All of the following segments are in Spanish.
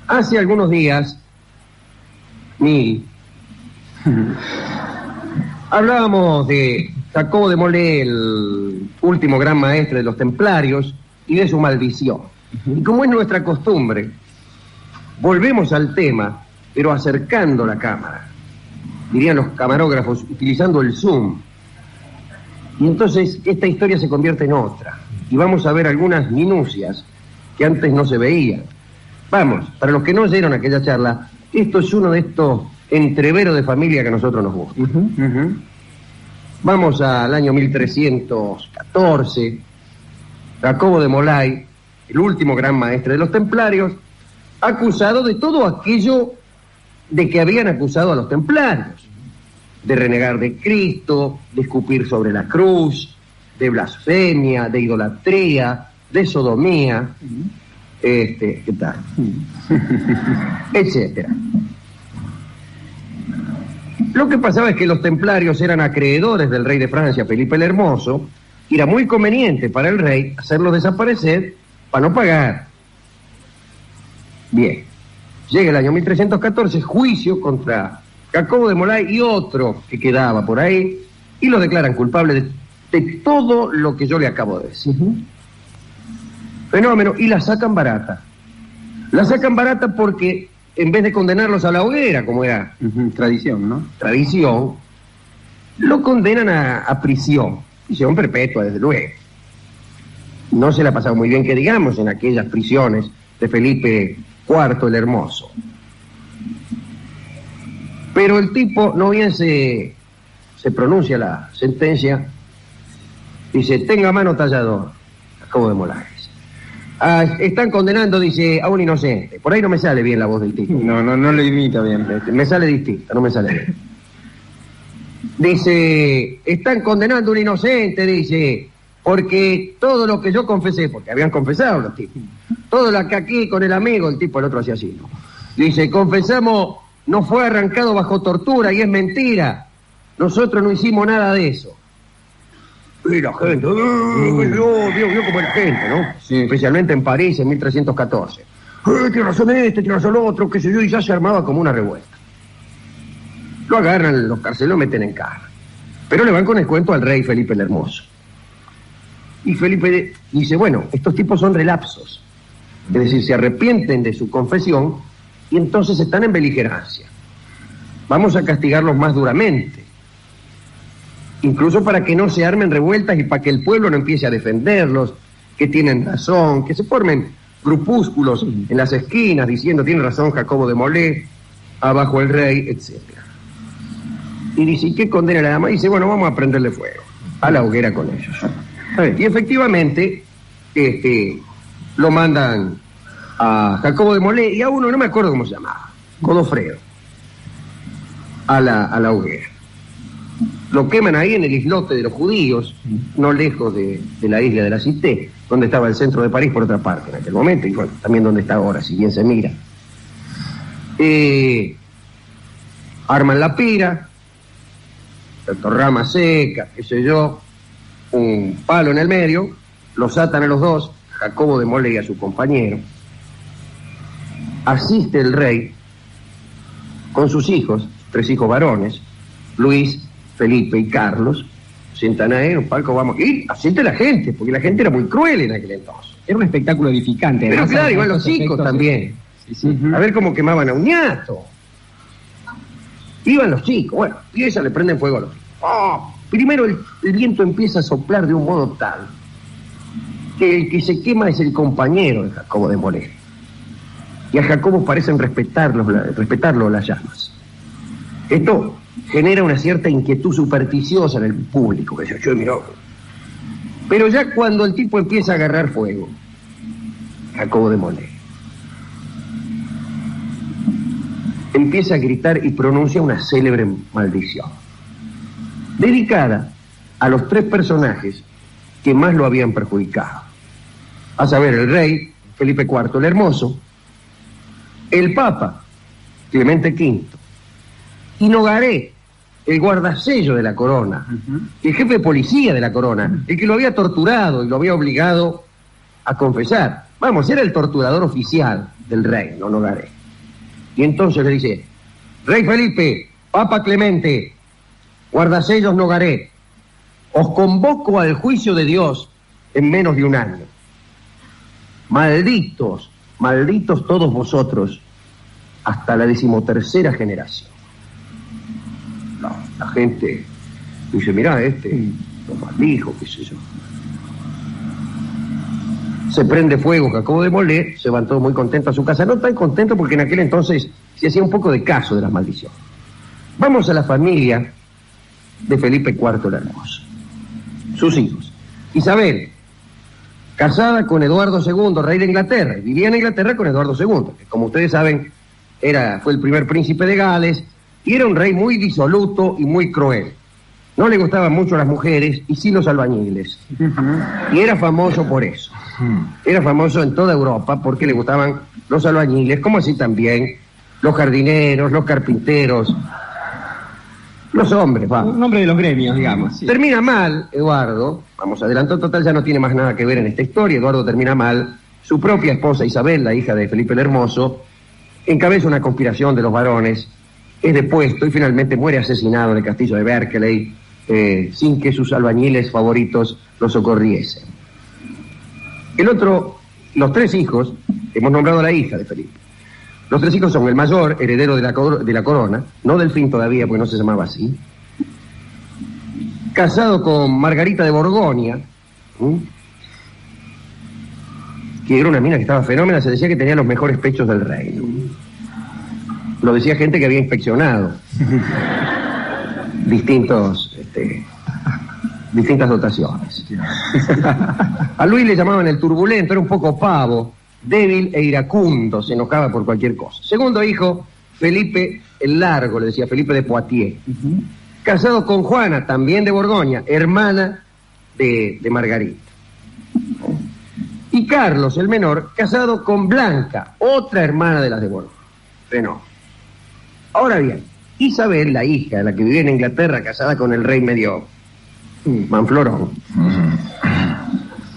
Hace algunos días, hablábamos de Jacobo de Molay, el último gran maestre de los templarios, y de su maldición. Y como es nuestra costumbre, volvemos al tema, pero acercando la cámara. Dirían los camarógrafos, utilizando el zoom. Y entonces esta historia se convierte en otra. Y vamos a ver algunas minucias que antes no se veían. Vamos, para los que no oyeron aquella charla, esto es uno de estos entreveros de familia que a nosotros nos gusta. Vamos al año 1314. Jacobo de Molay, el último gran maestre de los templarios, acusado de todo aquello de que habían acusado a los templarios: de renegar de Cristo, de escupir sobre la cruz, de blasfemia, de idolatría, de sodomía, ¿qué tal? Etcétera. Lo que pasaba es que los templarios eran acreedores del rey de Francia, Felipe el Hermoso, y era muy conveniente para el rey hacerlos desaparecer para no pagar. Bien, llega el año 1314, juicio contra Jacobo de Molay y otro que quedaba por ahí, y lo declaran culpable de todo lo que yo le acabo de decir. Fenómeno, y la sacan barata. La sacan barata porque en vez de condenarlos a la hoguera, como era tradición, ¿no? Tradición, lo condenan a prisión perpetua, desde luego. No se la ha pasado muy bien, que digamos, en aquellas prisiones de Felipe IV el Hermoso. Pero el tipo, no bien se pronuncia la sentencia, dice: tenga mano tallador, Jacobo de Molay. Están condenando, dice, a un inocente. Por ahí no me sale bien la voz del tipo. No lo imita bien. Me sale distinta, no me sale bien. Dice, están condenando a un inocente, dice, porque todo lo que yo confesé, porque habían confesado los tipos, todo lo que aquí con el amigo, el tipo, el otro hacía así, ¿no? Dice, confesamos, no fue arrancado bajo tortura y es mentira. Nosotros no hicimos nada de eso. Y la gente, vio como la gente, ¿no? Sí. Especialmente en París en 1314. Tiene razón tiene razón otro, qué sé yo, y ya se armaba como una revuelta. Lo agarran, los carcelos, lo meten en caja. Pero le van con el cuento al rey Felipe el Hermoso. Y Felipe dice, bueno, estos tipos son relapsos. Es decir, se arrepienten de su confesión y entonces están en beligerancia. Vamos a castigarlos más duramente. Incluso para que no se armen revueltas y para que el pueblo no empiece a defenderlos, que tienen razón, que se formen grupúsculos en las esquinas diciendo, tiene razón Jacobo de Molay, abajo el rey, etc. Y dice, ¿y qué condena la dama? Y dice, bueno, vamos a prenderle fuego a la hoguera con ellos. Y efectivamente, lo mandan a Jacobo de Molay y a uno, no me acuerdo cómo se llamaba, Godofredo, a la hoguera. Lo queman ahí en el islote de los judíos, no lejos de la isla de la Cité, donde estaba el centro de París por otra parte en aquel momento, y bueno, también donde está ahora, si bien se mira. Arman la pira, rama seca, qué sé yo, un palo en el medio, los atan a los dos, Jacobo de Molay y a su compañero. Asiste el rey con sus hijos, 3 hijos varones, Luis, Felipe y Carlos, sientan ahí en un palco, vamos, y asiste la gente, porque la gente era muy cruel en aquel entonces. Era un espectáculo edificante. Pero claro, igual los chicos también. Sí. A ver cómo quemaban a un ñato. Iban los chicos, bueno, y ella le prenden fuego a los chicos. Primero el viento empieza a soplar de un modo tal que el que se quema es el compañero de Jacobo de Molay. Y a Jacobo parecen respetarlo las llamas. Esto genera una cierta inquietud supersticiosa en el público, que yo miro. Pero ya cuando el tipo empieza a agarrar fuego, Jacobo de Molay empieza a gritar y pronuncia una célebre maldición, dedicada a los 3 personajes que más lo habían perjudicado, a saber, el rey Felipe IV el Hermoso, el Papa Clemente V, y Nogaret, el guardasello de la corona, el jefe de policía de la corona, el que lo había torturado y lo había obligado a confesar. Vamos, era el torturador oficial del reino, Nogaret. Y entonces le dice: Rey Felipe, Papa Clemente, guardasellos Nogaret, os convoco al juicio de Dios en menos de un año. Malditos, malditos todos vosotros, hasta la 13ª generación. No, la gente dice: mirá, lo maldijo, qué sé yo. Se prende fuego Jacobo de Molé, se van todos muy contentos a su casa. No tan contentos porque en aquel entonces se hacía un poco de caso de las maldiciones. Vamos a la familia de Felipe IV el Hermoso. Sus hijos: Isabel, casada con Eduardo II, rey de Inglaterra, y vivía en Inglaterra con Eduardo II, que como ustedes saben fue el primer príncipe de Gales y era un rey muy disoluto y muy cruel. No le gustaban mucho las mujeres y sí los albañiles. Y era famoso por eso. Era famoso en toda Europa porque le gustaban los albañiles, como así también los jardineros, los carpinteros, los hombres. Un hombre de los gremios, digamos. Sí. Termina mal Eduardo, vamos adelantando, total ya no tiene más nada que ver en esta historia. Eduardo termina mal, su propia esposa Isabel, la hija de Felipe el Hermoso, encabeza una conspiración de los varones, es depuesto y finalmente muere asesinado en el castillo de Berkeley, sin que sus albañiles favoritos lo socorriesen. Los 3 hijos, hemos nombrado a la hija de Felipe. Los 3 hijos son el mayor, heredero de la corona, no Delfín todavía, porque no se llamaba así, casado con Margarita de Borgoña, que era una mina que estaba fenómena, se decía que tenía los mejores pechos del reino. Lo decía gente que había inspeccionado distintas dotaciones. A Luis le llamaban el turbulento, era un poco pavo, débil e iracundo, se enojaba por cualquier cosa. Segundo hijo, Felipe el Largo, le decía, Felipe de Poitiers, casado con Juana, también de Borgoña, hermana de Margarita. Y Carlos, el menor, casado con Blanca, otra hermana de las de Borgoña. Pero ahora bien, Isabel, la hija, la que vivía en Inglaterra, casada con el rey medio manflorón,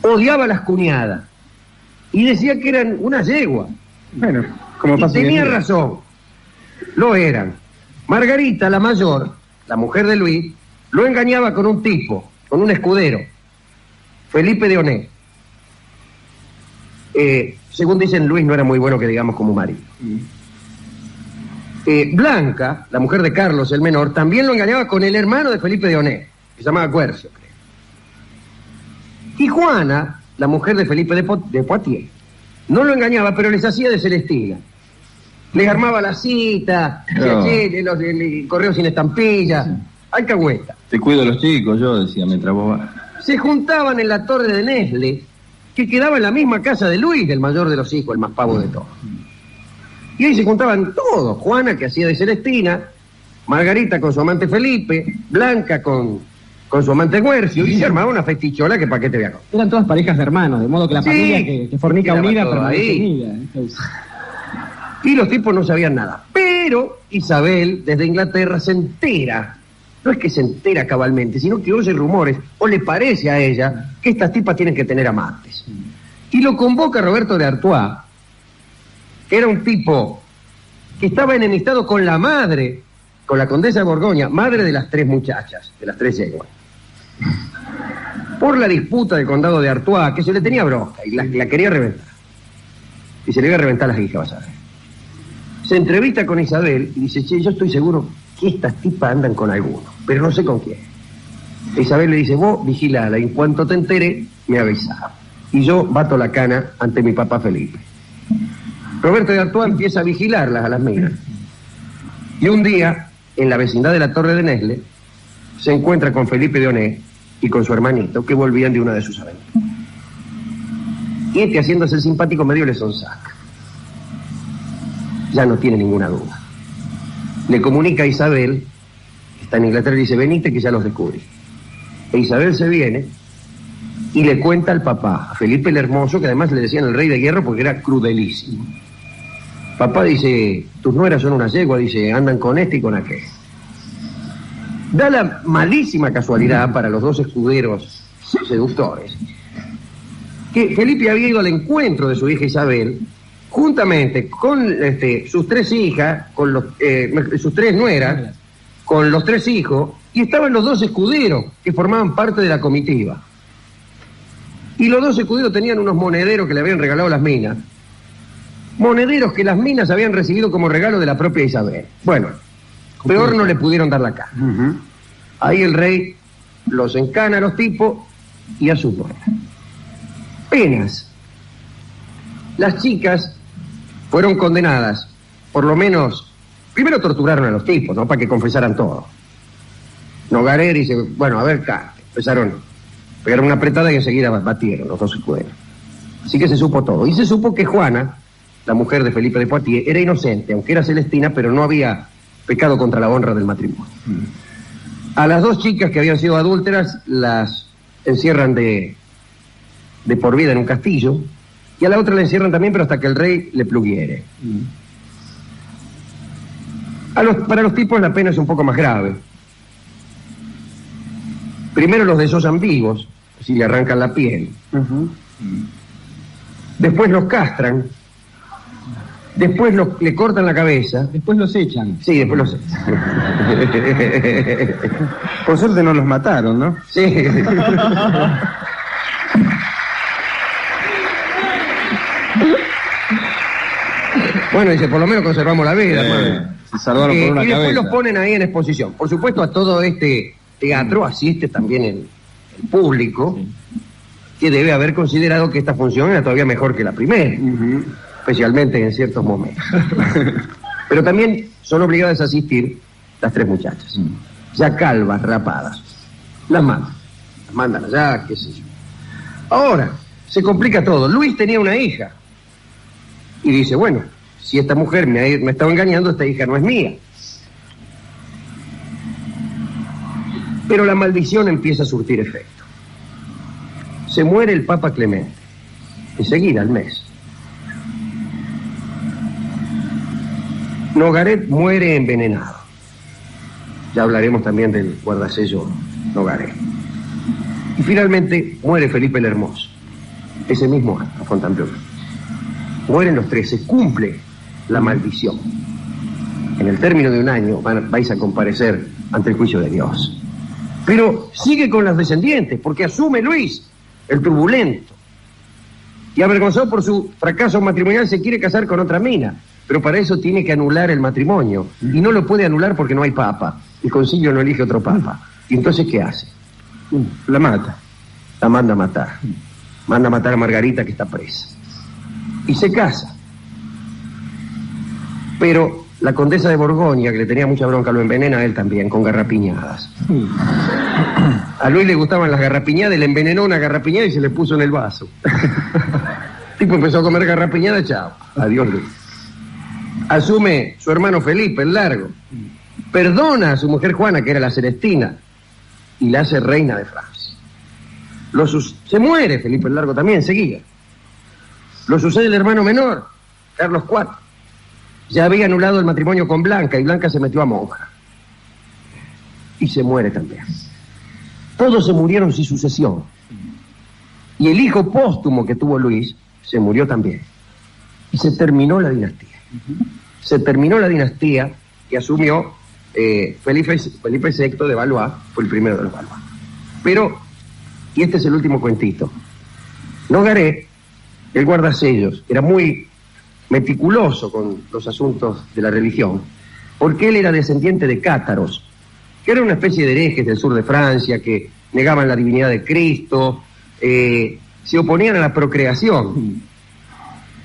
odiaba a las cuñadas y decía que eran una yegua. Bueno, como pasa. Y tenía razón, lo eran. Margarita, la mayor, la mujer de Luis, lo engañaba con un tipo, con un escudero, Felipe de Onés. Según dicen, Luis no era muy bueno que digamos como marido. Blanca, la mujer de Carlos el menor, también lo engañaba con el hermano de Felipe de Onés, que se llamaba Quercio, creo. Y Juana, la mujer de Felipe de Poitiers, no lo engañaba, pero les hacía de Celestina. Les armaba la cita, los correos sin estampilla, alcahueta. Te cuido a los chicos, yo decía, mientras vos vas. Se juntaban en la torre de Nesle, que quedaba en la misma casa de Luis, el mayor de los hijos, el más pavo de todos. Y ahí se juntaban todos: Juana, que hacía de Celestina, Margarita con su amante Felipe, Blanca con su amante Quercio, y se armaba una festichola que para qué te voy a contar. Eran todas parejas de hermanos, de modo que la familia que fornica unida permanece unida. Y los tipos no sabían nada. Pero Isabel, desde Inglaterra, se entera. No es que se entera cabalmente, sino que oye rumores, o le parece a ella, que estas tipas tienen que tener amantes. Y lo convoca Roberto de Artois, que era un tipo que estaba enemistado con la madre, con la condesa de Borgoña, madre de las 3 muchachas, de las 3 yeguas, por la disputa del condado de Artois, que se le tenía bronca y la quería reventar. Y se le iba a reventar las hijas, vas a ver. Se entrevista con Isabel y dice: che, yo estoy seguro que estas tipas andan con alguno, pero no sé con quién. Isabel le dice: vos vigilala, y en cuanto te entere, me avisá. Y yo bato la cana ante mi papá Felipe. Roberto de Artois empieza a vigilarlas a las minas. Y un día, en la vecindad de la torre de Nesle, se encuentra con Felipe de Onés y con su hermanito, que volvían de una de sus aventuras. Y haciéndose el simpático, medio le sonsaca. Ya no tiene ninguna duda. Le comunica a Isabel, que está en Inglaterra, y dice: venite que ya los descubrí. E Isabel se viene y le cuenta al papá, a Felipe el Hermoso, que además le decían el rey de hierro porque era crudelísimo. Papá dice: tus nueras son una yegua, dice, andan con este y con aquel. Da la malísima casualidad para los 2 escuderos seductores que Felipe había ido al encuentro de su hija Isabel juntamente con sus 3 hijas, con sus 3 nueras, con los 3 hijos, y estaban los 2 escuderos que formaban parte de la comitiva. Y los 2 escuderos tenían unos monederos que le habían regalado las minas. Monederos que las minas habían recibido como regalo de la propia Isabel. Bueno, peor no le pudieron dar la cara. Ahí el rey los encana a los tipos y a sus nueras. Penas. Las chicas fueron condenadas, por lo menos, primero torturaron a los tipos, ¿no? Para que confesaran todo. Nogaret dice, bueno, a ver, empezaron, pegaron una apretada y enseguida batieron los 2 escuderos. Así que se supo todo. Y se supo que Juana, la mujer de Felipe de Poitiers, era inocente, aunque era celestina, pero no había pecado contra la honra del matrimonio. A las 2 chicas que habían sido adúlteras las encierran de por vida en un castillo, y a la otra la encierran también, pero hasta que el rey le pluguiere. Para los tipos la pena es un poco más grave. Primero los desollan vivos, si le arrancan la piel. Después los castran. Después le cortan la cabeza. Después los echan. Sí, después los echan. Por suerte no los mataron, ¿no? Sí. Bueno, dice, por lo menos conservamos la vida. Se salvaron por una y después cabeza. los ponen ahí en exposición. Por supuesto, a todo este teatro asiste también el público, que debe haber considerado que esta función era todavía mejor que la primera, especialmente en ciertos momentos. Pero también son obligadas a asistir las 3 muchachas, ya calvas, rapadas. Las mandan allá, qué sé yo. Ahora, se complica todo. Luis tenía una hija y dice, bueno, si esta mujer me estaba engañando, esta hija no es mía. Pero la maldición empieza a surtir efecto. Se muere el Papa Clemente, enseguida, al mes. Nogaret muere envenenado. Ya hablaremos también del guardasello Nogaret. Y finalmente muere Felipe el Hermoso, ese mismo año, a Fontainebleau. Mueren los 3, se cumple la maldición. En el término de un año vais a comparecer ante el juicio de Dios. Pero sigue con las descendientes, porque asume Luis, el turbulento. Y avergonzado por su fracaso matrimonial, se quiere casar con otra mina. Pero para eso tiene que anular el matrimonio. Y no lo puede anular porque no hay papa. El concilio no elige otro papa. ¿Y entonces qué hace? La mata. La manda a matar. Manda a matar a Margarita, que está presa. Y se casa. Pero la condesa de Borgoña, que le tenía mucha bronca, lo envenena a él también, con garrapiñadas. A Luis le gustaban las garrapiñadas, le envenenó una garrapiñada y se le puso en el vaso. El tipo empezó a comer garrapiñada, chao. Adiós, Luis. Asume su hermano Felipe el Largo. Perdona a su mujer Juana, que era la Celestina, y la hace reina de Francia. Se muere Felipe el Largo también, enseguida. Lo sucede el hermano menor, Carlos IV. Ya había anulado el matrimonio con Blanca y Blanca se metió a monja. Y se muere también. Todos se murieron sin sucesión. Y el hijo póstumo que tuvo Luis se murió también. Y se terminó la dinastía. Se terminó la dinastía que asumió Felipe VI de Valois, fue el primero de los Valois. Pero, y este es el último cuentito, Nogaret, el guardasellos, era muy meticuloso con los asuntos de la religión, porque él era descendiente de cátaros, que era una especie de herejes del sur de Francia, que negaban la divinidad de Cristo, se oponían a la procreación,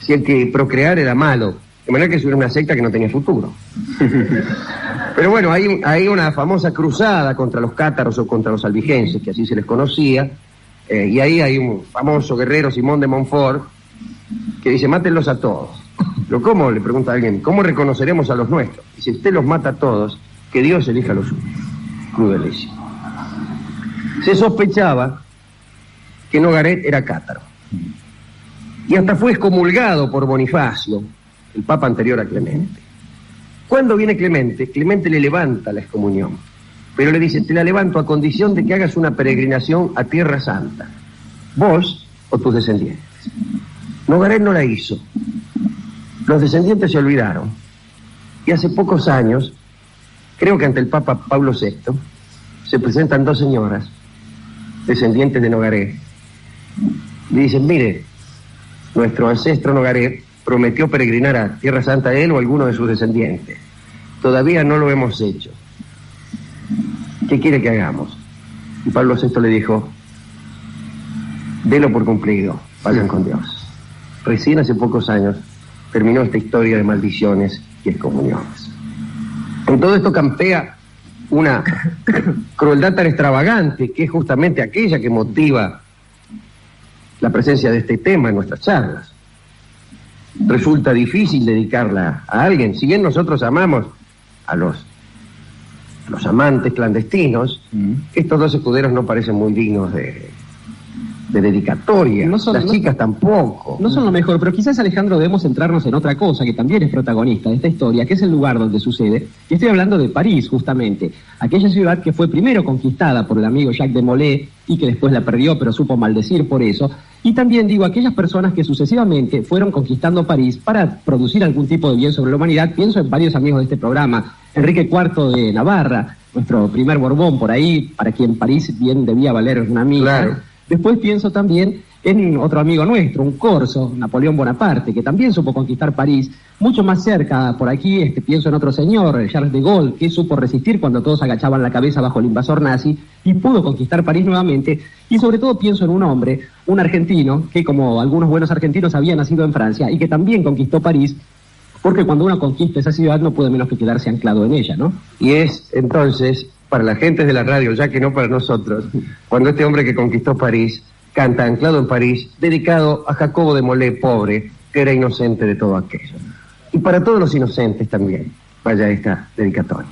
si el que procrear era malo, de manera que eso era una secta que no tenía futuro. Pero bueno, hay una famosa cruzada contra los cátaros o contra los albigenses, que así se les conocía, y ahí hay un famoso guerrero, Simón de Montfort, que dice, mátenlos a todos. Pero ¿cómo? Le pregunta a alguien, ¿cómo reconoceremos a los nuestros? Y si usted los mata a todos, que Dios elija a los suyos. Crudelísimo. Se sospechaba que Nogaret era cátaro. Y hasta fue excomulgado por Bonifacio, el papa anterior a Clemente. Cuando viene Clemente, Clemente le levanta la excomunión, pero le dice, te la levanto a condición de que hagas una peregrinación a Tierra Santa, vos o tus descendientes. Nogaret no la hizo. Los descendientes se olvidaron. Y hace pocos años, creo que ante el Papa Pablo VI, se presentan dos señoras, descendientes de Nogaret, y dicen, mire, nuestro ancestro Nogaret prometió peregrinar a Tierra Santa a él o a alguno de sus descendientes. Todavía no lo hemos hecho. ¿Qué quiere que hagamos? Y Pablo VI le dijo, délo por cumplido, vayan con Dios. Recién hace pocos años terminó esta historia de maldiciones y excomuniones. En todo esto campea una crueldad tan extravagante que es justamente aquella que motiva la presencia de este tema en nuestras charlas. Resulta difícil dedicarla a alguien, si bien nosotros amamos a los amantes clandestinos, estos dos escuderos no parecen muy dignos de dedicatoria. Las chicas tampoco. No son lo mejor, pero quizás, Alejandro, debemos centrarnos en otra cosa que también es protagonista de esta historia, que es el lugar donde sucede. Y estoy hablando de París, justamente. Aquella ciudad que fue primero conquistada por el amigo Jacques de Molay y que después la perdió, pero supo maldecir por eso. Y también digo, aquellas personas que sucesivamente fueron conquistando París para producir algún tipo de bien sobre la humanidad. Pienso en varios amigos de este programa. Enrique IV de Navarra, nuestro primer Borbón por ahí, para quien París bien debía valer una misa. Claro. Después pienso también en otro amigo nuestro, un corso, Napoleón Bonaparte, que también supo conquistar París. Mucho más cerca, por aquí, pienso en otro señor, Charles de Gaulle, que supo resistir cuando todos agachaban la cabeza bajo el invasor nazi y pudo conquistar París nuevamente. Y sobre todo pienso en un hombre, un argentino, que como algunos buenos argentinos había nacido en Francia y que también conquistó París, porque cuando uno conquista esa ciudad no puede menos que quedarse anclado en ella, ¿no? Y es entonces, para la gente de la radio, ya que no para nosotros, cuando este hombre que conquistó París canta Anclado en París, dedicado a Jacobo de Molay, pobre, que era inocente de todo aquello. Y para todos los inocentes también, vaya esta dedicatoria.